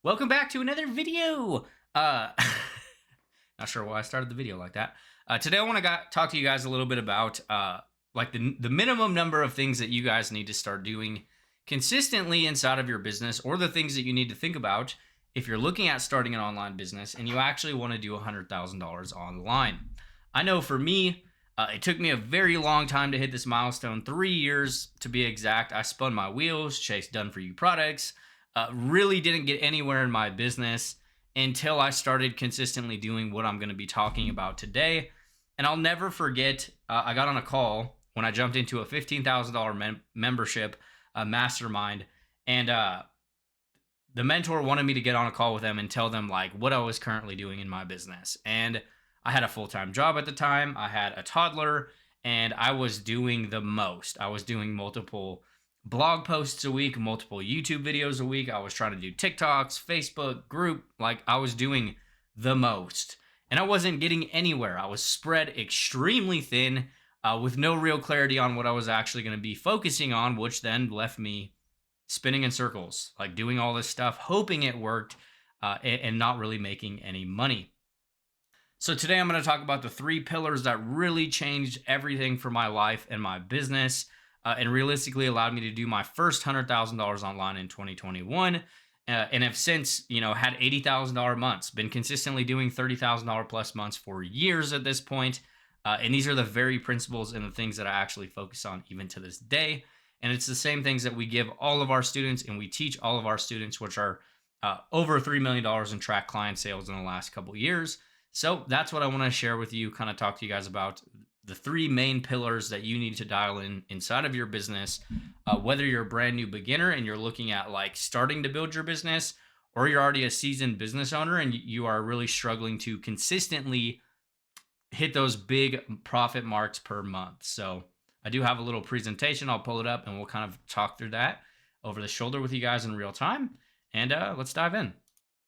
Welcome back to another video. Uh, not sure why I started the video like that. Today I want to talk to you guys a little bit about like the minimum number of things that you guys need to start doing consistently inside of your business, or the things that you need to think about if you're looking at starting an online business and you actually want to do $100,000 online. I know for me, it took me a very long time to hit this milestone, 3 years to be exact. I spun my wheels, chased done for you products, really didn't get anywhere in my business until I started consistently doing what I'm going to be talking about today. And I'll never forget, I got on a call when I jumped into a $15,000 membership mastermind. And the mentor wanted me to get on a call with them and tell them like what I was currently doing in my business. And I had a full-time job at the time. I had a toddler and I was doing the most. I was doing multiple blog posts a week, multiple YouTube videos a week. I was trying to do TikToks, Facebook, group. Like I was doing the most. And I wasn't getting anywhere. I was spread extremely thin with no real clarity on what I was actually going to be focusing on, which then left me spinning in circles, like doing all this stuff, hoping it worked and not really making any money. So today I'm going to talk about the three pillars that really changed everything for my life and my business, and realistically allowed me to do my first $100,000 online in 2021. And have since, had $80,000 months, been consistently doing $30,000 plus months for years at this point. And these are the very principles and the things that I actually focus on even to this day. And it's the same things that we give all of our students and we teach all of our students, which are over $3 million in track client sales in the last couple of years. So that's what I want to share with you, kind of talk to you guys about the three main pillars that you need to dial in inside of your business, whether you're a brand new beginner and you're looking at like starting to build your business, or you're already a seasoned business owner and you are really struggling to consistently hit those big profit marks per month. So I do have a little presentation. I'll pull it up and we'll kind of talk through that over the shoulder with you guys in real time. And let's dive in.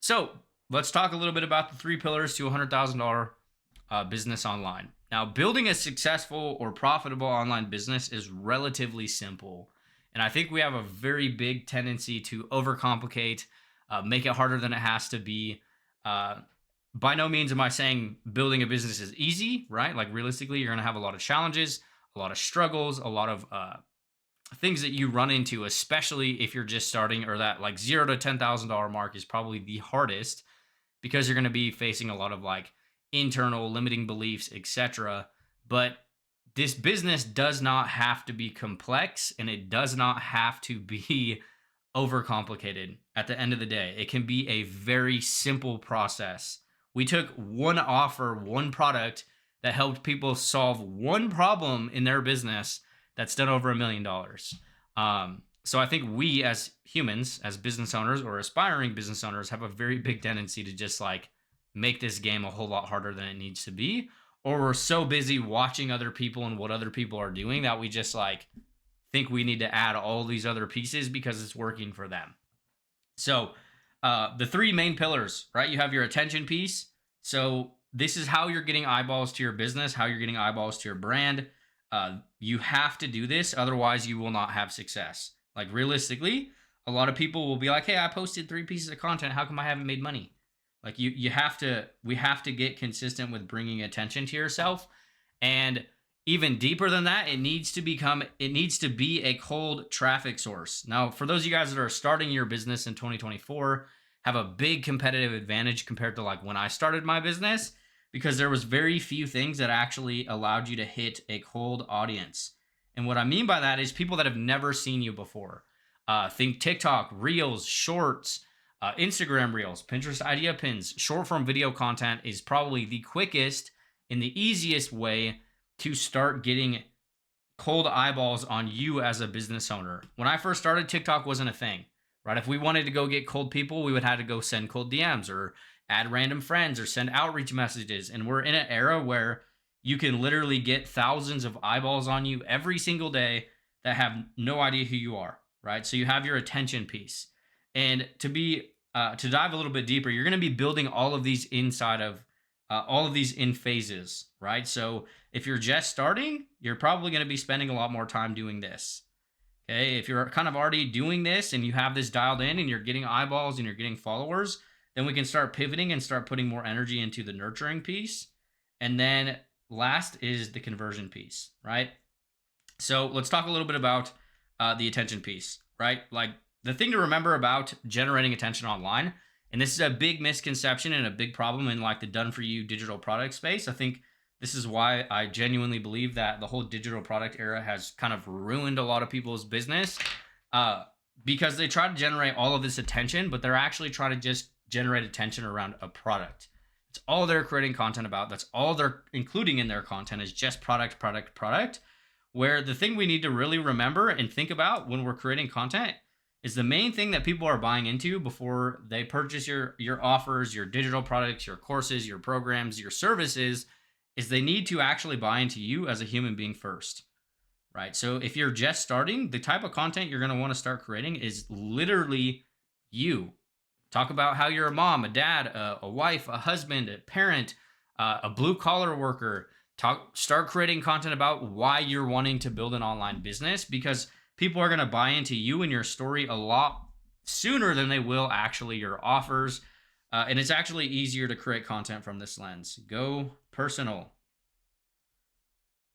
So let's talk a little bit about the three pillars to $100,000 business online. Now, building a successful or profitable online business is relatively simple. And I think we have a very big tendency to overcomplicate, make it harder than it has to be. By no means am I saying building a business is easy, right? Like realistically, you're going to have a lot of challenges, a lot of struggles, a lot of things that you run into, especially if you're just starting, or that like $0 to $10,000 mark is probably the hardest because you're going to be facing a lot of like internal limiting beliefs, etc. But this business does not have to be complex and it does not have to be overcomplicated at the end of the day. It can be a very simple process. We took one offer, one product that helped people solve one problem in their business that's done over $1 million. So I think we as humans, as business owners or aspiring business owners, have a very big tendency to just like make this game a whole lot harder than it needs to be. Or we're so busy watching other people and what other people are doing that we just like think we need to add all these other pieces because it's working for them. So the three main pillars, right? You have your attention piece. So this is how you're getting eyeballs to your business, how you're getting eyeballs to your brand. You have to do this. Otherwise, you will not have success. Like realistically, a lot of people will be like, hey, I posted 3 pieces of content. How come I haven't made money? Like we have to get consistent with bringing attention to yourself. And even deeper than that, it needs to be a cold traffic source. Now, for those of you guys that are starting your business in 2024, have a big competitive advantage compared to like when I started my business, because there was very few things that actually allowed you to hit a cold audience. And what I mean by that is people that have never seen you before. Think TikTok, Reels, Shorts, Instagram Reels, Pinterest idea pins. Short form video content is probably the quickest and the easiest way to start getting cold eyeballs on you as a business owner. When I first started, TikTok wasn't a thing, right? If we wanted to go get cold people, we would have to go send cold DMs or add random friends or send outreach messages. And we're in an era where you can literally get thousands of eyeballs on you every single day that have no idea who you are, right? So you have your attention piece. And to dive a little bit deeper, you're going to be building all of these inside of all of these in phases, right? So if you're just starting, you're probably going to be spending a lot more time doing this. Okay, if you're kind of already doing this and you have this dialed in and you're getting eyeballs and you're getting followers, then we can start pivoting and start putting more energy into the nurturing piece. And then last is the conversion piece, right? So let's talk a little bit about the attention piece, right? Like the thing to remember about generating attention online, and this is a big misconception and a big problem in like the done for you digital product space. I think this is why I genuinely believe that the whole digital product era has kind of ruined a lot of people's business, uh, because they try to generate all of this attention, but they're actually trying to just generate attention around a product. It's all they're creating content about. That's all they're including in their content is just product, product, product. Where the thing we need to really remember and think about when we're creating content is the main thing that people are buying into before they purchase your offers, your digital products, your courses, your programs, your services, is they need to actually buy into you as a human being first, right? So if you're just starting, the type of content you're going to want to start creating is literally you. Talk about how you're a mom, a dad, a wife, a husband, a parent, a blue collar worker. Start creating content about why you're wanting to build an online business, because people are going to buy into you and your story a lot sooner than they will actually your offers. And it's actually easier to create content from this lens. Go personal.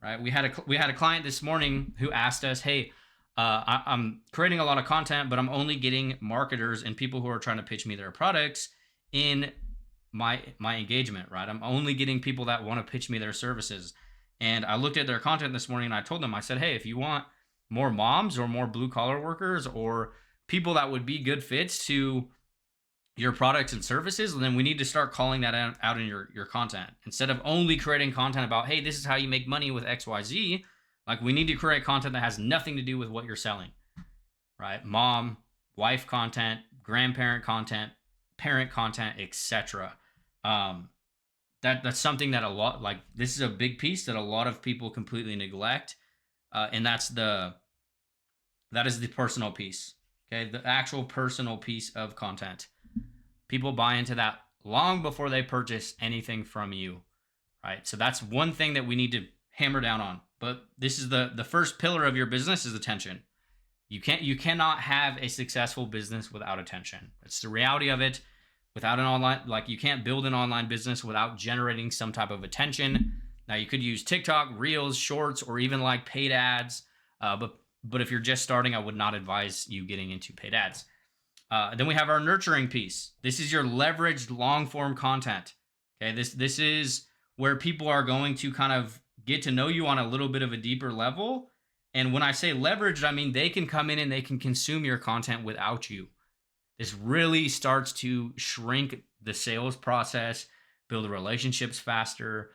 Right? We had a client this morning who asked us, "Hey, I'm creating a lot of content, but I'm only getting marketers and people who are trying to pitch me their products in my engagement, right? I'm only getting people that want to pitch me their services." And I looked at their content this morning and I told them, I said, "Hey, if you want more moms or more blue collar workers or people that would be good fits to your products and services, then we need to start calling that out in your content. Instead of only creating content about, hey, this is how you make money with XYZ, like we need to create content that has nothing to do with what you're selling, right? Mom, wife content, grandparent content, parent content, etc. That's something that a lot, like this is a big piece that a lot of people completely neglect, and that is the personal piece. Okay, the actual personal piece of content. People buy into that long before they purchase anything from you, right? So that's one thing that we need to hammer down on. But this is the first pillar of your business is attention. You cannot have a successful business without attention. It's the reality of it. Without an online, like you can't build an online business without generating some type of attention. Now you could use TikTok, Reels, Shorts, or even like paid ads. But if you're just starting, I would not advise you getting into paid ads. Then we have our nurturing piece. This is your leveraged long form content. Okay, this is where people are going to kind of get to know you on a little bit of a deeper level. And when I say leveraged, I mean they can come in and they can consume your content without you. This really starts to shrink the sales process, build relationships faster.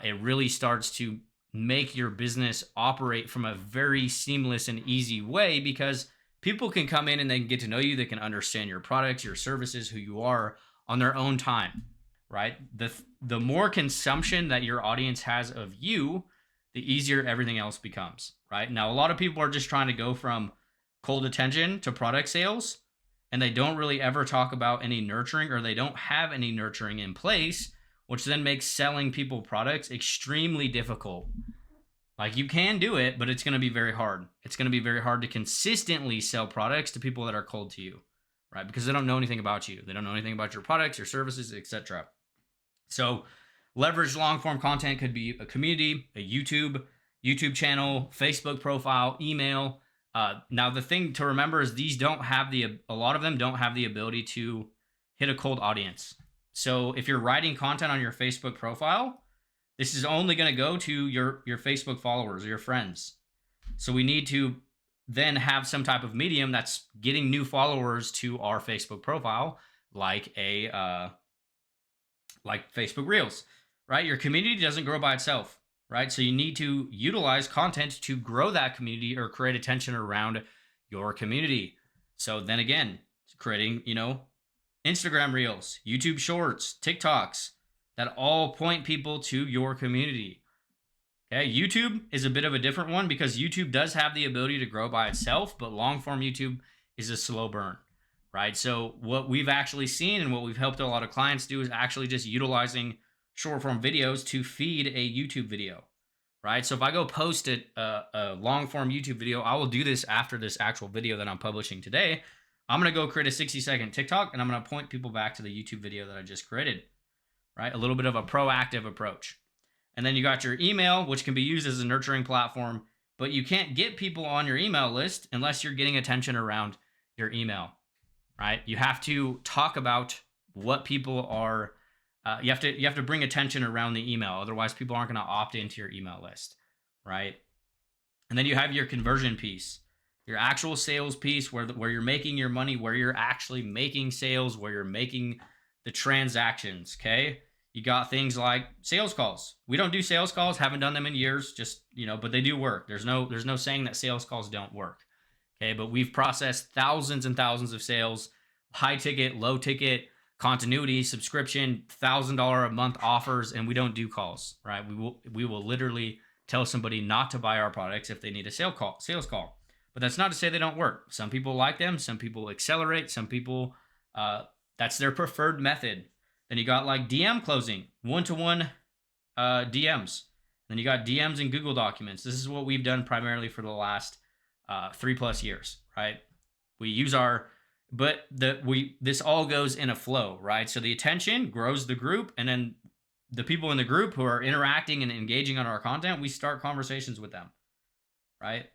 It really starts to make your business operate from a very seamless and easy way, because people can come in and they can get to know you. They can understand your products, your services, who you are on their own time, right? The more consumption that your audience has of you, the easier everything else becomes, right? Now, a lot of people are just trying to go from cold attention to product sales, and they don't really ever talk about any nurturing, or they don't have any nurturing in place, which then makes selling people products extremely difficult. Like you can do it, but it's going to be very hard. It's going to be very hard to consistently sell products to people that are cold to you, right? Because they don't know anything about you. They don't know anything about your products, your services, etc. So leverage long form content could be a community, a YouTube channel, Facebook profile, email. Now the thing to remember is a lot of them don't have the ability to hit a cold audience. So if you're writing content on your Facebook profile, this is only going to go to your Facebook followers or your friends. So we need to then have some type of medium that's getting new followers to our Facebook profile, like like Facebook Reels, right? Your community doesn't grow by itself, right? So you need to utilize content to grow that community or create attention around your community. So then again, creating, Instagram Reels, YouTube Shorts, TikToks, that all point people to your community. Okay, YouTube is a bit of a different one because YouTube does have the ability to grow by itself, but long form YouTube is a slow burn, right? So what we've actually seen and what we've helped a lot of clients do is actually just utilizing short form videos to feed a YouTube video, right? So if I go post a long form YouTube video, I will do this after this actual video that I'm publishing today. I'm going to go create a 60-second TikTok, and I'm going to point people back to the YouTube video that I just created, right? A little bit of a proactive approach. And then you got your email, which can be used as a nurturing platform, but you can't get people on your email list unless you're getting attention around your email, right? You have to talk about what people are. You have to bring attention around the email. Otherwise, people aren't going to opt into your email list, right? And then you have your conversion piece, your actual sales piece, where you're making your money, where you're actually making sales, where you're making the transactions. Okay, you got things like sales calls. We don't do sales calls. Haven't done them in years. Just but they do work. There's no saying that sales calls don't work. Okay, but we've processed thousands and thousands of sales, high ticket, low ticket, continuity, subscription, $1,000 a month offers, and we don't do calls, right? We will literally tell somebody not to buy our products if they need a sales call. But that's not to say they don't work. Some people like them. Some people accelerate. Some people, that's their preferred method. Then you got like DM closing, one-to-one DMs. Then you got DMs in Google Documents. This is what we've done primarily for the last 3+ years, right? We use this all goes in a flow, right? So the attention grows the group, and then the people in the group who are interacting and engaging on our content, we start conversations with them, right?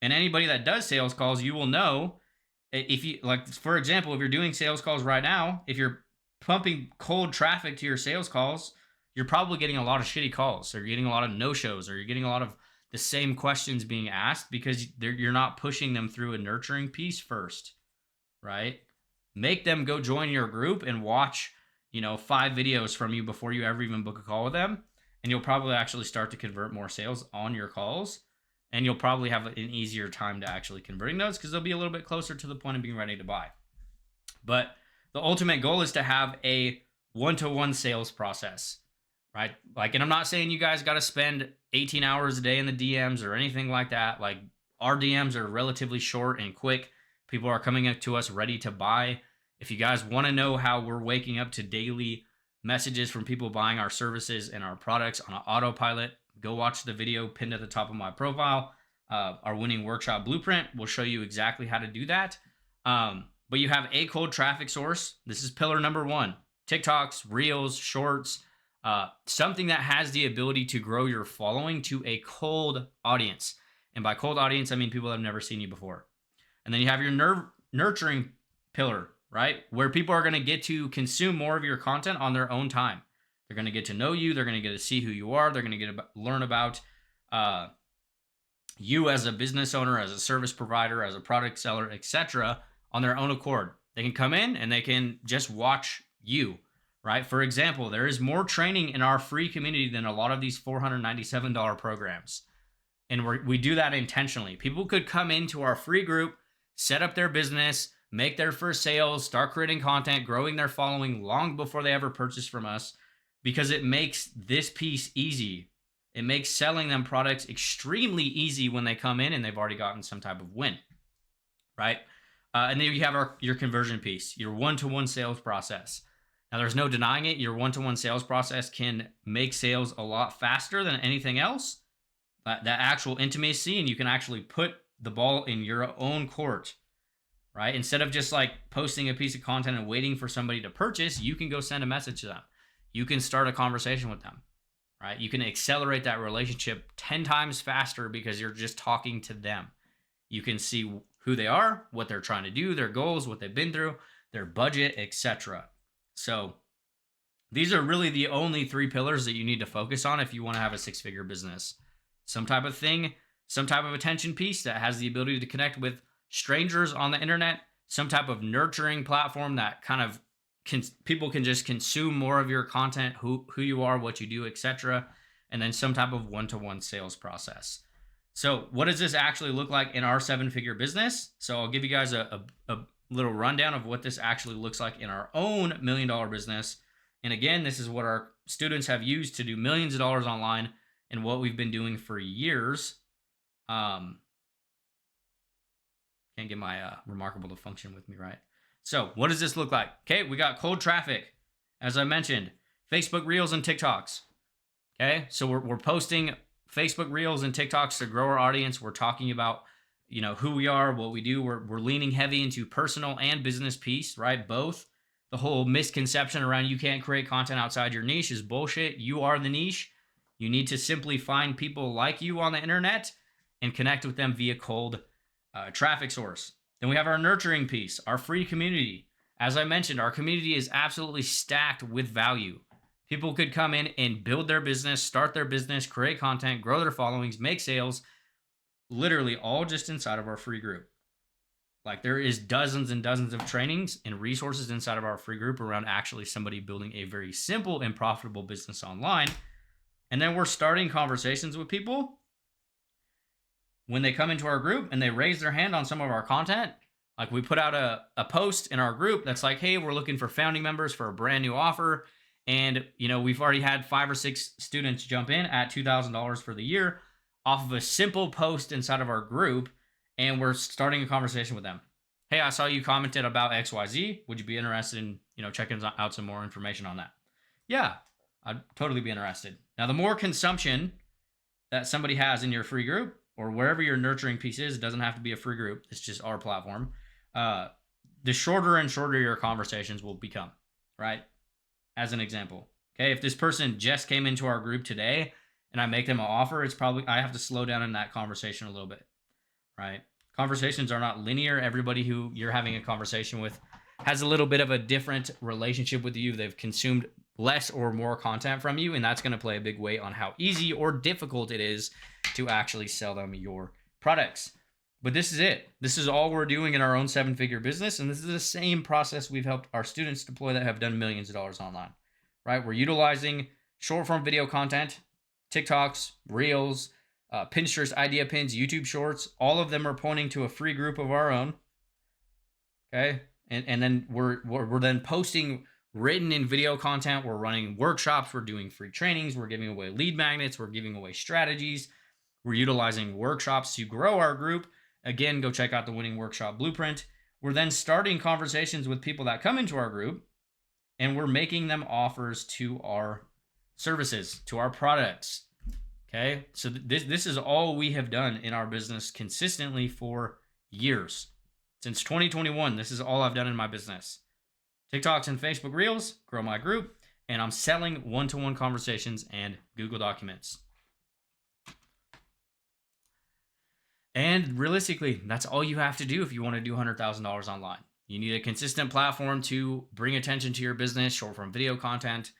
And anybody that does sales calls, you will know if you, like, for example, if you're doing sales calls right now, if you're pumping cold traffic to your sales calls, you're probably getting a lot of shitty calls, or you're getting a lot of no-shows, or you're getting a lot of the same questions being asked because you're not pushing them through a nurturing piece first, right? Make them go join your group and watch, 5 videos from you before you ever even book a call with them. And you'll probably actually start to convert more sales on your calls. And you'll probably have an easier time to actually converting those because they'll be a little bit closer to the point of being ready to buy. But the ultimate goal is to have a one-to-one sales process, right? Like, and I'm not saying you guys got to spend 18 hours a day in the DMs or anything like that. Like, our DMs are relatively short and quick. People are coming up to us ready to buy. If you guys want to know how we're waking up to daily messages from people buying our services and our products on an autopilot, go watch the video pinned at the top of my profile. Our winning workshop blueprint will show you exactly how to do that. But you have a cold traffic source. This is pillar number 1. TikToks, Reels, Shorts, something that has the ability to grow your following to a cold audience. And by cold audience, I mean people that have never seen you before. And then you have your nurturing pillar, right? Where people are going to get to consume more of your content on their own time. They're going to get to know you. They're going to get to see who you are. They're going to learn about you as a business owner, as a service provider, as a product seller, etc. on their own accord. They can come in and they can just watch you, right? For example, there is more training in our free community than a lot of these $497 programs. And we do that intentionally. People could come into our free group, set up their business, make their first sales, start creating content, growing their following long before they ever purchase from us, because it makes this piece easy. It makes selling them products extremely easy when they come in and they've already gotten some type of win, right? And then you have your conversion piece, your one-to-one sales process. Now, there's no denying it. Your one-to-one sales process can make sales a lot faster than anything else. That actual intimacy, and you can actually put the ball in your own court, right? Instead of just like posting a piece of content and waiting for somebody to purchase, you can go send a message to them. You can start a conversation with them, right? You can accelerate that relationship 10 times faster because you're just talking to them. You can see who they are, what they're trying to do, their goals, what they've been through, their budget, etc. So these are really the only 3 pillars that you need to focus on if you want to have a 6-figure business. Some type of thing, some type of attention piece that has the ability to connect with strangers on the internet, some type of nurturing platform that kind of people can just consume more of your content, who you are, what you do, etc. And then some type of one-to-one sales process. So what does this actually look like in our 7-figure business? So I'll give you guys a little rundown of what this actually looks like in our own $1 million business. And again, this is what our students have used to do millions of dollars online and what we've been doing for years. Can't get my Remarkable to function with me, right? So what does this look like? Okay, we got cold traffic, as I mentioned, Facebook Reels and TikToks. Okay, so we're posting Facebook Reels and TikToks to grow our audience. We're talking about, who we are, what we do. We're leaning heavy into personal and business piece, right? Both. The whole misconception around you can't create content outside your niche is bullshit. You are the niche. You need to simply find people like you on the internet and connect with them via cold traffic source. Then we have our nurturing piece, our free community. As I mentioned, our community is absolutely stacked with value. People could come in and build their business, start their business, create content, grow their followings, make sales, literally all just inside of our free group. Like, there is dozens and dozens of trainings and resources inside of our free group around actually somebody building a very simple and profitable business online. And then we're starting conversations with people when they come into our group and they raise their hand on some of our content. Like, we put out a post in our group that's like, hey, we're looking for founding members for a brand new offer. And, we've already had 5 or 6 students jump in at $2,000 for the year off of a simple post inside of our group. And we're starting a conversation with them. Hey, I saw you commented about XYZ. Would you be interested in, checking out some more information on that? Yeah, I'd totally be interested. Now, the more consumption that somebody has in your free group or wherever your nurturing piece is, it doesn't have to be a free group. It's just our platform. The shorter and shorter your conversations will become, right? As an example. Okay, if this person just came into our group today and I make them an offer, it's probably, I have to slow down in that conversation a little bit, right? Conversations are not linear. Everybody who you're having a conversation with has a little bit of a different relationship with you. They've consumed less or more content from you, and that's going to play a big weight on how easy or difficult it is to actually sell them your products. But this is it. This is all we're doing in our own 7-figure business, and this is the same process we've helped our students deploy that have done millions of dollars online, right? We're utilizing short-form video content, TikToks, Reels, Pinterest idea pins, YouTube shorts. All of them are pointing to a free group of our own. Okay, and then we're then posting written and video content. We're running workshops. We're doing free trainings. We're giving away lead magnets. We're giving away strategies. We're utilizing workshops to grow our group. Again, go check out the Winning Workshop Blueprint. We're then starting conversations with people that come into our group, and we're making them offers to our services, to our products. Okay, so this is all we have done in our business consistently for years. Since 2021, this is all I've done in my business. TikToks and Facebook Reels, grow my group, and I'm selling one-to-one conversations and Google Documents. And realistically, that's all you have to do if you want to do $100,000 online. You need a consistent platform to bring attention to your business. Short-form video content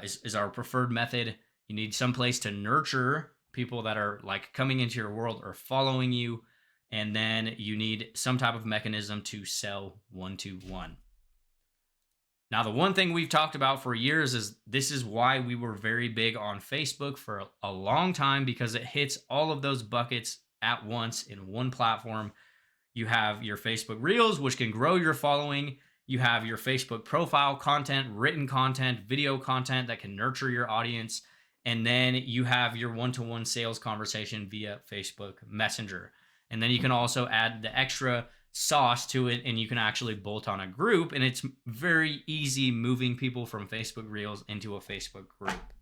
is our preferred method. You need some place to nurture people that are like coming into your world or following you. And then you need some type of mechanism to sell one-to-one. Now, the one thing we've talked about for years is this is why we were very big on Facebook for a long time, because it hits all of those buckets at once in one platform. You have your Facebook Reels, which can grow your following. You have your Facebook profile content, written content, video content that can nurture your audience. And then you have your one-to-one sales conversation via Facebook Messenger. And then you can also add the extra sauce to it, and you can actually bolt on a group. And it's very easy moving people from Facebook Reels into a Facebook group.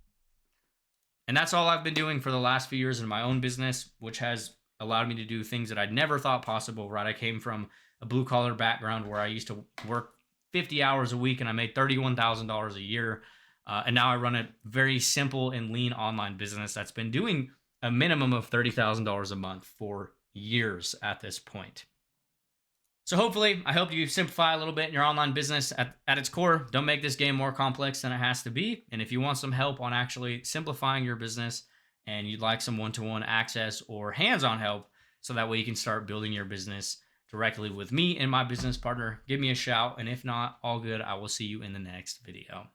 And that's all I've been doing for the last few years in my own business, which has allowed me to do things that I'd never thought possible, right? I came from a blue-collar background where I used to work 50 hours a week and I made $31,000 a year. And now I run a very simple and lean online business that's been doing a minimum of $30,000 a month for years at this point. So hopefully I helped you simplify a little bit in your online business. At its core, don't make this game more complex than it has to be. And if you want some help on actually simplifying your business and you'd like some one-to-one access or hands-on help so that way you can start building your business directly with me and my business partner, give me a shout. And if not, all good. I will see you in the next video.